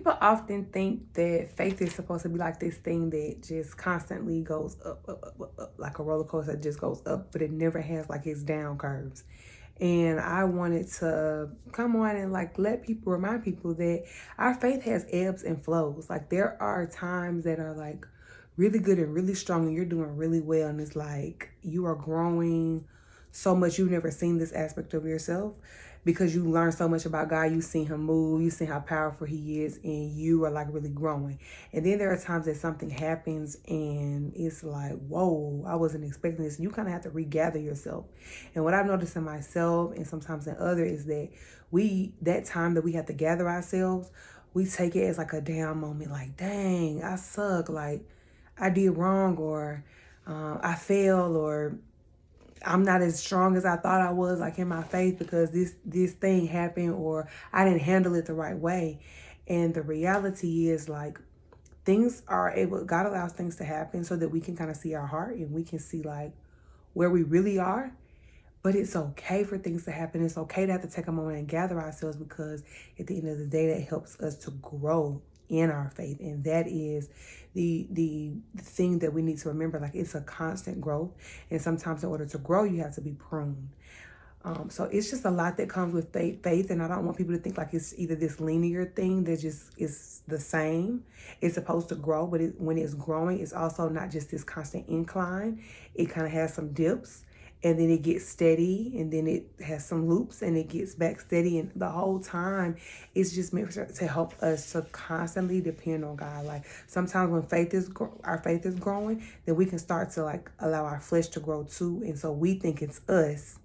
People often think that faith is supposed to be like this thing that just constantly goes up, like a roller coaster that just goes up, but it never has like its down curves. And I wanted to come on and like remind people that our faith has ebbs and flows. Like there are times that are like really good and really strong and you're doing really well. And it's like you are growing so much. You've never seen this aspect of yourself because you learn so much about God. You've seen him move. You've seen how powerful he is, and you are like really growing. And then there are times that something happens and it's like, whoa, I wasn't expecting this. And you kind of have to regather yourself. And what I've noticed in myself and sometimes in others is that that time that we have to gather ourselves, we take it as like a down moment. Like, dang, I suck. Like, I did wrong, or I failed, or I'm not as strong as I thought I was, like in my faith, because this thing happened, or I didn't handle it the right way. And the reality is like God allows things to happen so that we can kind of see our heart and we can see like where we really are. But it's okay for things to happen. It's okay to have to take a moment and gather ourselves, because at the end of the day, that helps us to grow in our faith. And that is the thing that we need to remember. Like, it's a constant growth. And sometimes in order to grow, you have to be pruned. So it's just a lot that comes with faith. And I don't want people to think like it's either this linear thing that just is the same. It's supposed to grow, but when it's growing, it's also not just this constant incline. It kind of has some dips. And then it gets steady, and then it has some loops, and it gets back steady. And the whole time, it's just meant to help us to constantly depend on God. Like sometimes when our faith is growing, then we can start to like allow our flesh to grow too. And so we think it's us,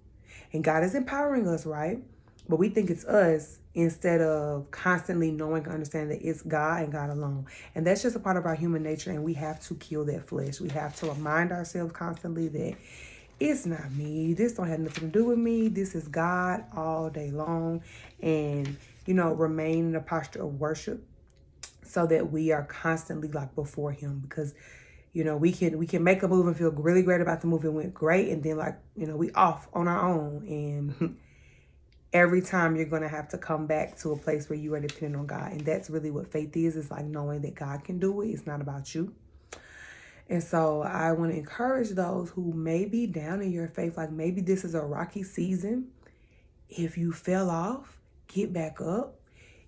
and God is empowering us, right? But we think it's us instead of constantly knowing and understanding that it's God and God alone. And that's just a part of our human nature, and we have to kill that flesh. We have to remind ourselves constantly that it's not me. This don't have nothing to do with me. This is God all day long. And, remain in a posture of worship so that we are constantly like before him, because, we can make a move and feel really great about the move. It went great. And then we off on our own. And every time you're going to have to come back to a place where you are dependent on God. And that's really what faith is. It's like knowing that God can do it. It's not about you. And so I want to encourage those who may be down in your faith, like maybe this is a rocky season. If you fell off, get back up.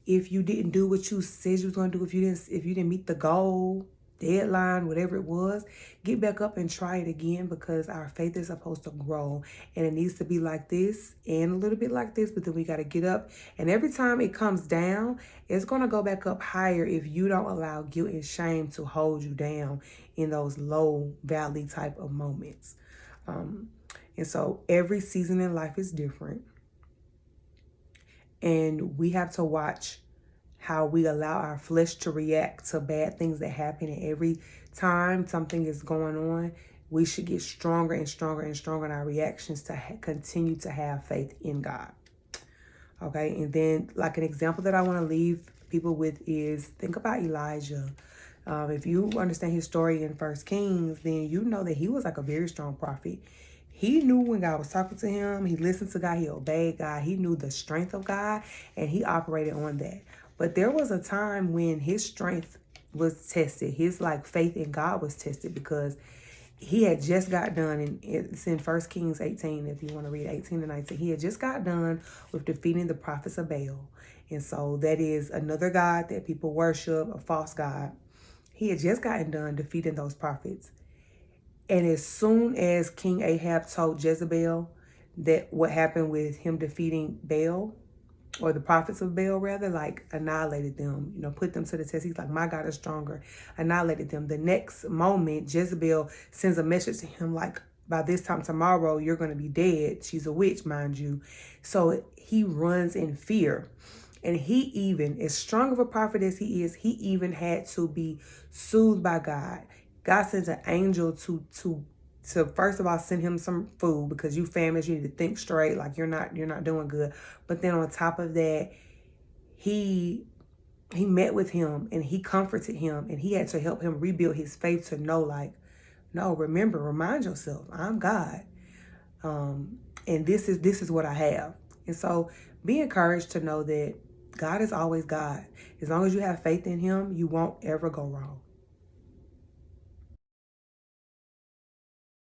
If you didn't do what you said you was going to do, if you didn't meet the goal, deadline, whatever it was, get back up and try it again, because our faith is supposed to grow, and it needs to be like this and a little bit like this, but then we got to get up. And every time it comes down, it's going to go back up higher if you don't allow guilt and shame to hold you down in those low valley type of moments. And so every season in life is different, and we have to watch how we allow our flesh to react to bad things that happen. And every time something is going on, we should get stronger and stronger and stronger in our reactions to continue to have faith in God. Okay, and then like an example that I want to leave people with is, think about Elijah. If you understand his story in 1 Kings, then you know that he was like a very strong prophet. He knew when God was talking to him. He listened to God. He obeyed God. He knew the strength of God, and he operated on that. But there was a time when his strength was tested. His like faith in God was tested, because he had just got done, and it's in 1 Kings 18, if you want to read 18 and 19. He had just got done with defeating the prophets of Baal. And so that is another god that people worship, a false god. He had just gotten done defeating those prophets. And as soon as King Ahab told Jezebel that what happened with him defeating Baal, or the prophets of Baal rather, like annihilated them, put them to the test. He's like, my God is stronger, annihilated them. The next moment, Jezebel sends a message to him like, by this time tomorrow, you're going to be dead. She's a witch, mind you. So he runs in fear. And he even, as strong of a prophet as he is, he even had to be soothed by God. God sends an angel to first of all send him some food, because you famished, you need to think straight, like you're not doing good. But then on top of that, he met with him and he comforted him, and he had to help him rebuild his faith to know, like, no, remind yourself, I'm God. And this is what I have. And so be encouraged to know that God is always God. As long as you have faith in him, you won't ever go wrong.